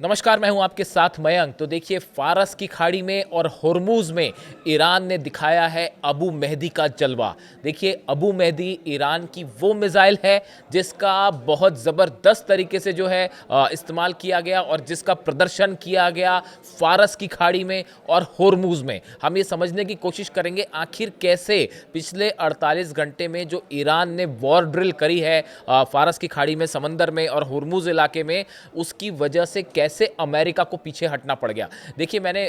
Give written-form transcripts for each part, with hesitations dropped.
नमस्कार, मैं हूं आपके साथ मयंक। तो देखिए, फारस की खाड़ी में और होर्मुज में ईरान ने दिखाया है अबू मेहदी का जलवा। देखिए, अबू मेहदी ईरान की वो मिसाइल है जिसका बहुत ज़बरदस्त तरीके से जो है इस्तेमाल किया गया और जिसका प्रदर्शन किया गया फारस की खाड़ी में और होर्मुज में। हम ये समझने की कोशिश करेंगे आखिर कैसे पिछले 48 घंटे में जो ईरान ने वॉर ड्रिल करी है फारस की खाड़ी में, समंदर में और होर्मुज इलाके में, उसकी वजह से कैसे अमेरिका को पीछे हटना पड़ गया। देखिए, मैंने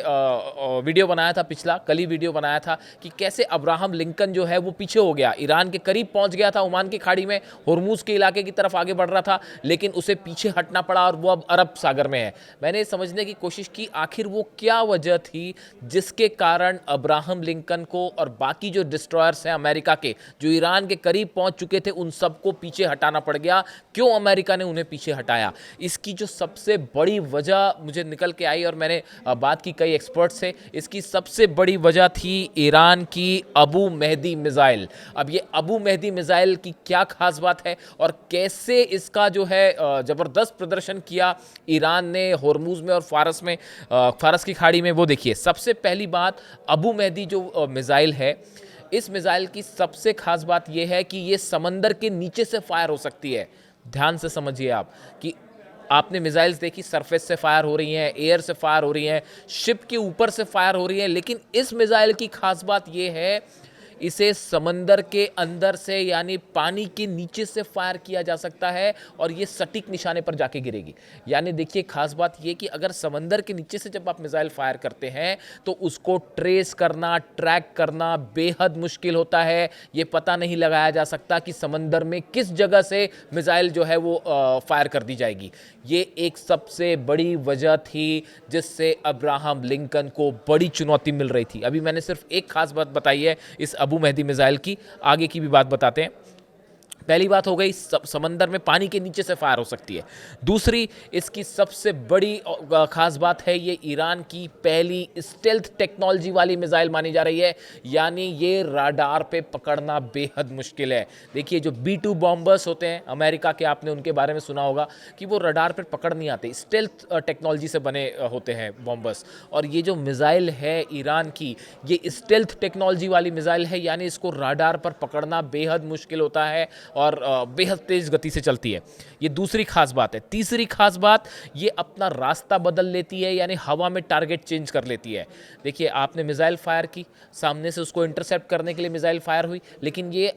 वीडियो बनाया था, पिछला कल ही वीडियो बनाया था कि कैसे अब्राहम लिंकन जो है वो पीछे हो गया, ईरान के करीब पहुंच गया था, ओमान की खाड़ी में होर्मुज के इलाके की तरफ आगे बढ़ रहा था, लेकिन उसे पीछे हटना पड़ा और वो अब अरब सागर में है। मैंने समझने की कोशिश की आखिर वो क्या वजह थी जिसके कारण अब्राहम लिंकन को और बाकी जो डिस्ट्रॉयर्स हैं अमेरिका के जो ईरान के करीब पहुंच चुके थे उन सबको पीछे हटाना पड़ गया। क्यों अमेरिका ने उन्हें पीछे हटाया? इसकी जो सबसे बड़ी वजह मुझे निकल के आई और मैंने बात की कई एक्सपर्ट से, इसकी सबसे बड़ी वजह थी ईरान की अबू मेहदी मिसाइल। अब ये अबू मेहदी मिसाइल की क्या खास बात है और कैसे इसका जो है ज़बरदस्त प्रदर्शन किया ईरान ने होर्मुज में और फारस की खाड़ी में, वो देखिए। सबसे पहली बात, अबू मेहदी जो मिसाइल है, इस मिसाइल की सबसे खास बात यह है कि ये समंदर के नीचे से फायर हो सकती है। ध्यान से समझिए आप कि आपने मिसाइल्स देखी, सरफेस से फायर हो रही हैं, एयर से फायर हो रही हैं, शिप के ऊपर से फायर हो रही हैं, लेकिन इस मिसाइल की खास बात यह है इसे समंदर के अंदर से यानी पानी के नीचे से फायर किया जा सकता है और ये सटीक निशाने पर जाके गिरेगी। यानी देखिए, खास बात ये कि अगर समंदर के नीचे से जब आप मिसाइल फायर करते हैं तो उसको ट्रेस करना, ट्रैक करना बेहद मुश्किल होता है। ये पता नहीं लगाया जा सकता कि समंदर में किस जगह से मिसाइल जो है वो फायर कर दी जाएगी। ये एक सबसे बड़ी वजह थी जिससे अब्राहम लिंकन को बड़ी चुनौती मिल रही थी। अभी मैंने सिर्फ एक खास बात बताई है इस अबू मेहदी मिसाइल की, आगे की भी बात बताते हैं। पहली बात हो गई, समंदर में पानी के नीचे से फायर हो सकती है। दूसरी, इसकी सबसे बड़ी खास बात है, ये ईरान की पहली स्टेल्थ टेक्नोलॉजी वाली मिसाइल मानी जा रही है, यानी ये राडार पे पकड़ना बेहद मुश्किल है। देखिए, जो B-2 बॉम्बर्स होते हैं अमेरिका के, आपने उनके बारे में सुना होगा कि वो राडार पे पकड़ नहीं आते, स्टेल्थ टेक्नोलॉजी से बने होते हैं बॉम्बर्स। और ये जो मिसाइल है ईरान की, ये स्टेल्थ टेक्नोलॉजी वाली मिसाइल है, यानी इसको राडार पर पकड़ना बेहद मुश्किल होता है और बेहद तेज़ गति से चलती है। ये दूसरी खास बात है। तीसरी खास बात, ये अपना रास्ता बदल लेती है, यानी हवा में टारगेट चेंज कर लेती है। देखिए, आपने मिसाइल फायर की, सामने से उसको इंटरसेप्ट करने के लिए मिसाइल फायर हुई, लेकिन ये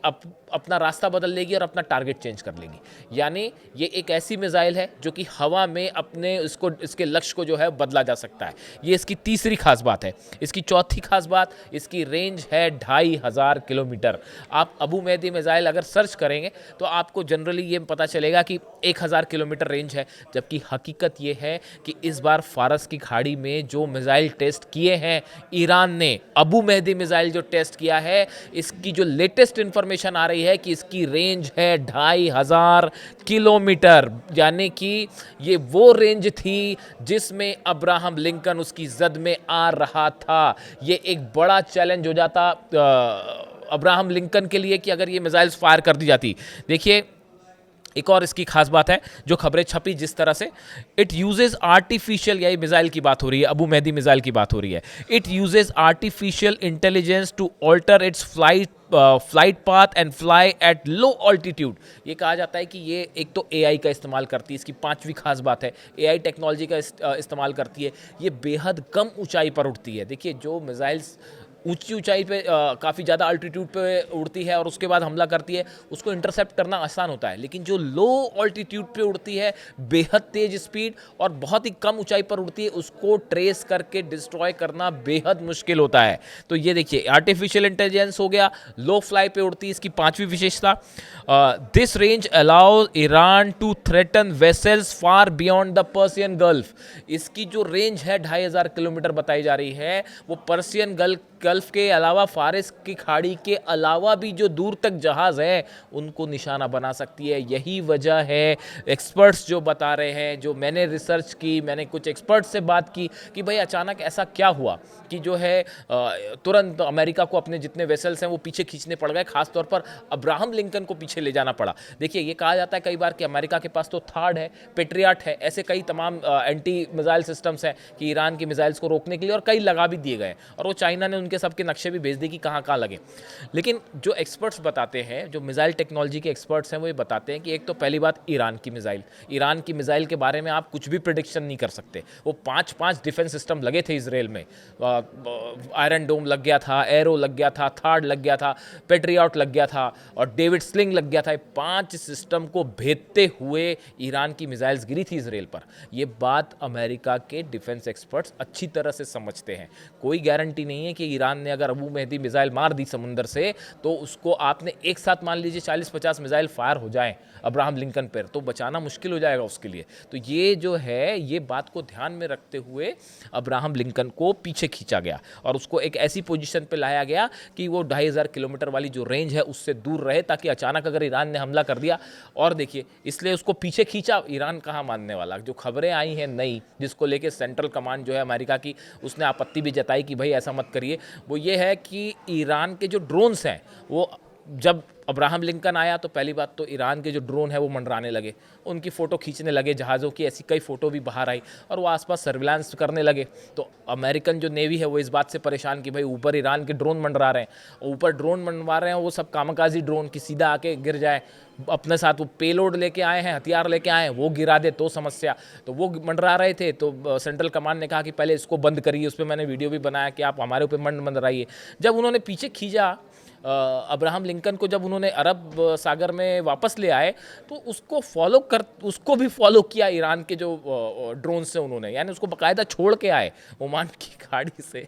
अपना रास्ता बदल लेगी और अपना टारगेट चेंज कर लेगी। यानी ये एक ऐसी मिसाइल है जो कि हवा में अपने इसके लक्ष्य को जो है बदला जा सकता है। ये इसकी तीसरी खास बात है। इसकी चौथी खास बात, इसकी रेंज है 2500 किलोमीटर। आप अबू मेहदी मिसाइल अगर सर्च करेंगे तो आपको जनरली ये पता चलेगा कि 1000 किलोमीटर रेंज है, जबकि हकीकत ये है कि इस बार फारस की खाड़ी में जो मिसाइल टेस्ट किए हैं ईरान ने, अबू मेहदी मिसाइल जो टेस्ट किया है, इसकी जो लेटेस्ट इंफॉर्मेशन आ रही है कि इसकी रेंज है 2500 किलोमीटर। यानी कि ये वो रेंज थी जिसमें अब्राहम लिंकन उसकी जद में आ रहा था। ये एक बड़ा चैलेंज हो जाता अब्राहम लिंकन के लिए कि अगर ये मिसाइल्स फायर कर दी जाती। देखिए, एक और इसकी खास बात है, जो खबरें छपी जिस तरह से, इट यूजेस आर्टिफिशियल, यही मिसाइल की बात हो रही है, अबू मेहदी मिसाइल की बात हो रही है, it uses artificial intelligence to alter its flight path and fly at low altitude. ये कहा जाता है कि ये एक तो एआई का इस्तेमाल करती है, इसकी पांचवी खास बात है, एआई टेक्नोलॉजी का इस्तेमाल करती है। ये बेहद कम ऊंचाई पर उड़ती है। देखिए, जो मिसाइल्स ऊंची ऊंचाई पे काफ़ी ज़्यादा अल्टीट्यूड पे उड़ती है और उसके बाद हमला करती है, उसको इंटरसेप्ट करना आसान होता है, लेकिन जो लो ऑल्टीट्यूड पे उड़ती है, बेहद तेज स्पीड और बहुत ही कम ऊंचाई पर उड़ती है, उसको ट्रेस करके डिस्ट्रॉय करना बेहद मुश्किल होता है। तो ये देखिए, आर्टिफिशियल इंटेलिजेंस हो गया, लो फ्लाई पे उड़ती है, इसकी पांचवी विशेषता। This range allows Iran to threaten vessels far beyond the Persian Gulf. इसकी जो रेंज है 2500 किलोमीटर बताई जा रही है, वो पर्सियन गल्फ गल्फ के अलावा फारिस की खाड़ी के अलावा भी जो दूर तक जहाज़ हैं उनको निशाना बना सकती है। यही वजह है, एक्सपर्ट्स जो बता रहे हैं, जो मैंने रिसर्च की, मैंने कुछ एक्सपर्ट्स से बात की कि भाई अचानक ऐसा क्या हुआ कि जो है तुरंत अमेरिका को अपने जितने वेसल्स हैं वो पीछे खींचने पड़ गए, खासतौर पर अब्राहम लिंकन को पीछे ले जाना पड़ा। देखिए, ये कहा जाता है कई बार कि अमेरिका के पास तो थार्ड है, पेट्रियट है, ऐसे कई तमाम एंटी मिसाइल सिस्टम्स हैं कि ईरान की मिसाइल्स को रोकने के लिए, और कई लगा भी दिए गए और वो चाइना ने उनके सबके नक्शे भी भेज दिए कि कहाँ कहाँ लगे। लेकिन जो एक्सपर्ट्स बताते हैं, जो मिसाइल टेक्नोलॉजी के एक्सपर्ट्स हैं, वो ये बताते हैं कि एक तो पहली बात ईरान की मिसाइल के बारे में आप कुछ भी प्रिडिक्शन नहीं कर सकते। वो 5 डिफेंस सिस्टम लगे थे इसराइल में, आयरन डोम लग गया था, एरो लग गया था, थार्ड लग गया था, पेट्रियट लग गया था और डेविड स्लिंग लग गया था। 5 सिस्टम को भेदते हुए ईरान की मिसाइल्स गिरी थी इसराइल पर। ये बात अमेरिका के डिफेंस एक्सपर्ट्स अच्छी तरह से समझते हैं। कोई गारंटी नहीं है कि ईरान ने अगर अबू मेहदी मिसाइल मार दी समुंदर से तो उसको आपने एक साथ मान लीजिए 40-50 मिसाइल फायर हो जाएं अब्राहम लिंकन पर, तो बचाना मुश्किल हो जाएगा उसके लिए। तो ये जो है, ये बात को ध्यान में रखते हुए अब्राहम लिंकन को पीछे खींचा गया और उसको एक ऐसी पोजीशन पे लाया गया कि वो 2500 किलोमीटर वाली जो रेंज है उससे दूर रहे, ताकि अचानक अगर ईरान ने हमला कर दिया। और देखिए, इसलिए उसको पीछे खींचा। ईरान कहाँ मानने वाला। जो खबरें आई हैं नई, जिसको लेके सेंट्रल कमांड जो है अमेरिका की, उसने आपत्ति भी जताई कि भाई ऐसा मत करिए, वो ये है कि ईरान के जो ड्रोन्स हैं, वो जब अब्राहम लिंकन आया तो पहली बात तो ईरान के जो ड्रोन है वो मंडराने लगे, उनकी फ़ोटो खींचने लगे जहाज़ों की, ऐसी कई फ़ोटो भी बाहर आई और वो आसपास सर्विलांस करने लगे। तो अमेरिकन जो नेवी है वो इस बात से परेशान कि भाई ऊपर ईरान के ड्रोन मंडरा रहे हैं, ऊपर ड्रोन मंडवा रहे हैं, वो सब कामकाजी ड्रोन की सीधा आके गिर जाए, अपने साथ वो पेलोड लेके आए हैं, हथियार लेके आए हैं, वो गिरा दे तो समस्या। तो वो मंडरा रहे थे, तो सेंट्रल कमांड ने कहा कि पहले इसको बंद करिए। उस पर मैंने वीडियो भी बनाया कि आप हमारे ऊपर मंडराइए। जब उन्होंने पीछे खींचा अब्राहम लिंकन को, जब उन्होंने अरब सागर में वापस ले आए, तो उसको भी फॉलो किया ईरान के जो ड्रोन से उन्होंने, यानी उसको बाकायदा छोड़ के आए ओमान की खाड़ी से।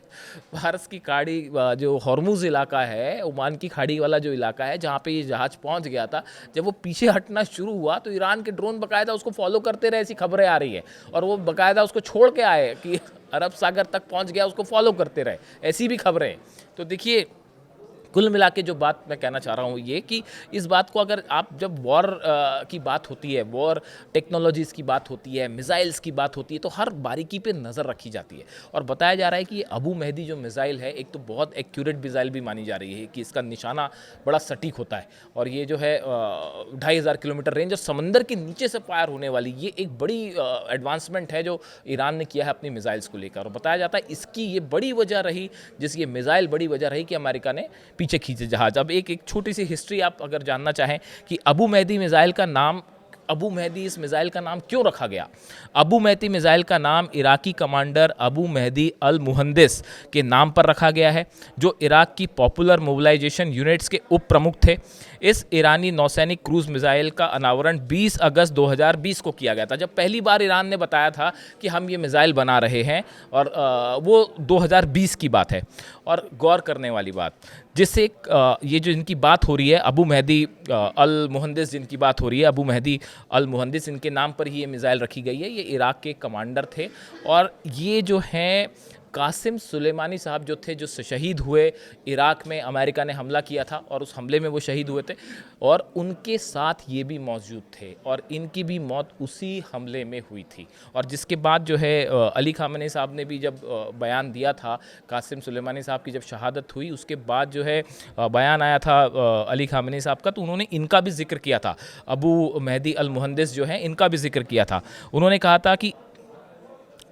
फारस की खाड़ी, जो हॉर्मुज इलाका है, ओमान की खाड़ी वाला जो इलाका है जहाँ पे ये जहाज़ पहुँच गया था, जब वो पीछे हटना शुरू हुआ तो ईरान के ड्रोन बाकायदा उसको फॉलो करते रहे, ऐसी खबरें आ रही है। और वो बाकायदा उसको छोड़ के आए कि अरब सागर तक पहुँच गया, उसको फॉलो करते रहे, ऐसी भी खबरें। तो देखिए, कुल मिला के जो बात मैं कहना चाह रहा हूँ ये कि इस बात को, अगर आप जब वॉर की बात होती है, वॉर टेक्नोलॉजीज़ की बात होती है, मिसाइल्स की बात होती है, तो हर बारीकी पे नज़र रखी जाती है। और बताया जा रहा है कि ये अबू मेहदी जो मिसाइल है, एक तो बहुत एक्यूरेट मिसाइल भी मानी जा रही है कि इसका निशाना बड़ा सटीक होता है, और ये जो है 2500 किलोमीटर रेंज और समंदर के नीचे से फायर होने वाली, ये एक बड़ी एडवांसमेंट है जो ईरान ने किया है अपनी मिसाइल्स को लेकर। और बताया जाता है इसकी ये बड़ी वजह रही, ये मिसाइल बड़ी वजह रही कि अमेरिका ने पीछे खींचे जहाज। अब एक छोटी सी हिस्ट्री आप अगर जानना चाहें कि अबू मेहदी मिसाइल का नाम, अबू मेहदी इस मिसाइल का नाम क्यों रखा गया। अबू मेहदी मिसाइल का नाम इराकी कमांडर अबू मेहदी अल मुहंदिस के नाम पर रखा गया है, जो इराक की पॉपुलर मोबिलाइजेशन यूनिट्स के उप प्रमुख थे। इस ईरानी नौसैनिक क्रूज मिसाइल का अनावरण 20 अगस्त 2020 को किया गया था, जब पहली बार ईरान ने बताया था कि हम ये मिसाइल बना रहे हैं, और वो 2020 की बात है। और गौर करने वाली बात, जिससे ये जो इनकी बात हो रही है, अबू मेहदी अल मुहंदिस जिनकी बात हो रही है, अबू मेहदी अल मुहंदिस, इनके नाम पर ही ये मिसाइल रखी गई है। ये इराक के कमांडर थे, और ये जो हैं कासिम सुलेमानी साहब जो थे, जो शहीद हुए इराक में, अमेरिका ने हमला किया था और उस हमले में वो शहीद हुए थे, और उनके साथ ये भी मौजूद थे, और इनकी भी मौत उसी हमले में हुई थी। और जिसके बाद जो है अली खामेनी साहब ने भी जब बयान दिया था, कासिम सुलेमानी साहब की जब शहादत हुई, उसके बाद जो है बयान आया था अली खामेनी साहब का, तो उन्होंने इनका भी जिक्र किया था, अबू मेहदी अल मुहंदिस जो है, इनका भी जिक्र किया था।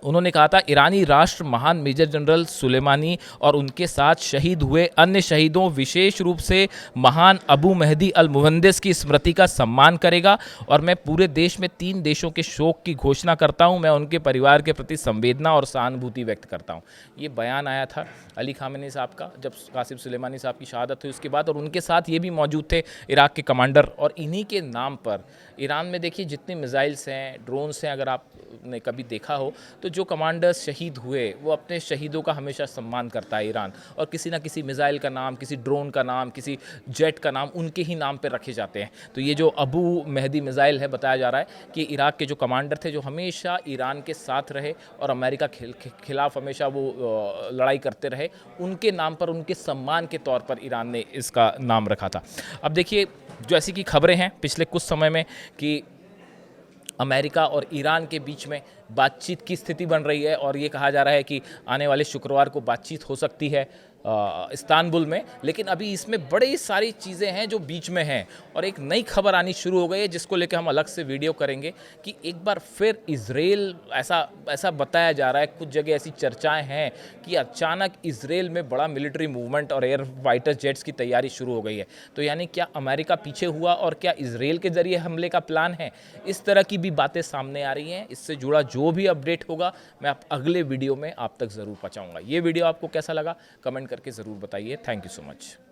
उन्होंने कहा था ईरानी राष्ट्र महान मेजर जनरल सुलेमानी और उनके साथ शहीद हुए अन्य शहीदों, विशेष रूप से महान अबू मेहदी अल मुहंदिस की स्मृति का सम्मान करेगा, और मैं पूरे देश में 3 देशों के शोक की घोषणा करता हूं। मैं उनके परिवार के प्रति संवेदना और सहानुभूति व्यक्त करता हूं। ये बयान आया था अली खामेनी साहब का जब कासिम सुलेमानी साहब की शहादत हुई उसके बाद, और उनके साथ ये भी मौजूद थे इराक के कमांडर। और इन्हीं के नाम पर ईरान में देखिए जितने मिसाइल्स हैं, ड्रोन्स हैं, अगर आपने कभी देखा हो तो जो कमांडर्स शहीद हुए वो अपने शहीदों का हमेशा सम्मान करता है ईरान, और किसी ना किसी मिसाइल का नाम, किसी ड्रोन का नाम, किसी जेट का नाम उनके ही नाम पर रखे जाते हैं। तो ये जो अबू मेहदी मिसाइल है, बताया जा रहा है कि इराक के जो कमांडर थे, जो हमेशा ईरान के साथ रहे और अमेरिका के खिलाफ हमेशा वो लड़ाई करते रहे, उनके नाम पर, उनके सम्मान के तौर पर ईरान ने इसका नाम रखा था। अब देखिए, जो ऐसी की खबरें हैं पिछले कुछ समय में कि अमेरिका और ईरान के बीच में बातचीत की स्थिति बन रही है, और ये कहा जा रहा है कि आने वाले शुक्रवार को बातचीत हो सकती है इस्तांबुल में। लेकिन अभी इसमें बड़ी सारी चीज़ें हैं जो बीच में हैं, और एक नई खबर आनी शुरू हो गई है जिसको लेकर हम अलग से वीडियो करेंगे कि एक बार फिर इजराइल, ऐसा बताया जा रहा है, कुछ जगह ऐसी चर्चाएं हैं कि अचानक इजराइल में बड़ा मिलिट्री मूवमेंट और एयर फाइटर जेट्स की तैयारी शुरू हो गई है। तो यानी क्या अमेरिका पीछे हुआ और क्या इजराइल के जरिए हमले का प्लान है? इस तरह की भी बातें सामने आ रही हैं। इससे जुड़ा जो भी अपडेट होगा मैं आप अगले वीडियो में आप तक ज़रूर पहुंचाऊंगा। ये वीडियो आपको कैसा लगा कमेंट करके ज़रूर बताइए। Thank you so much.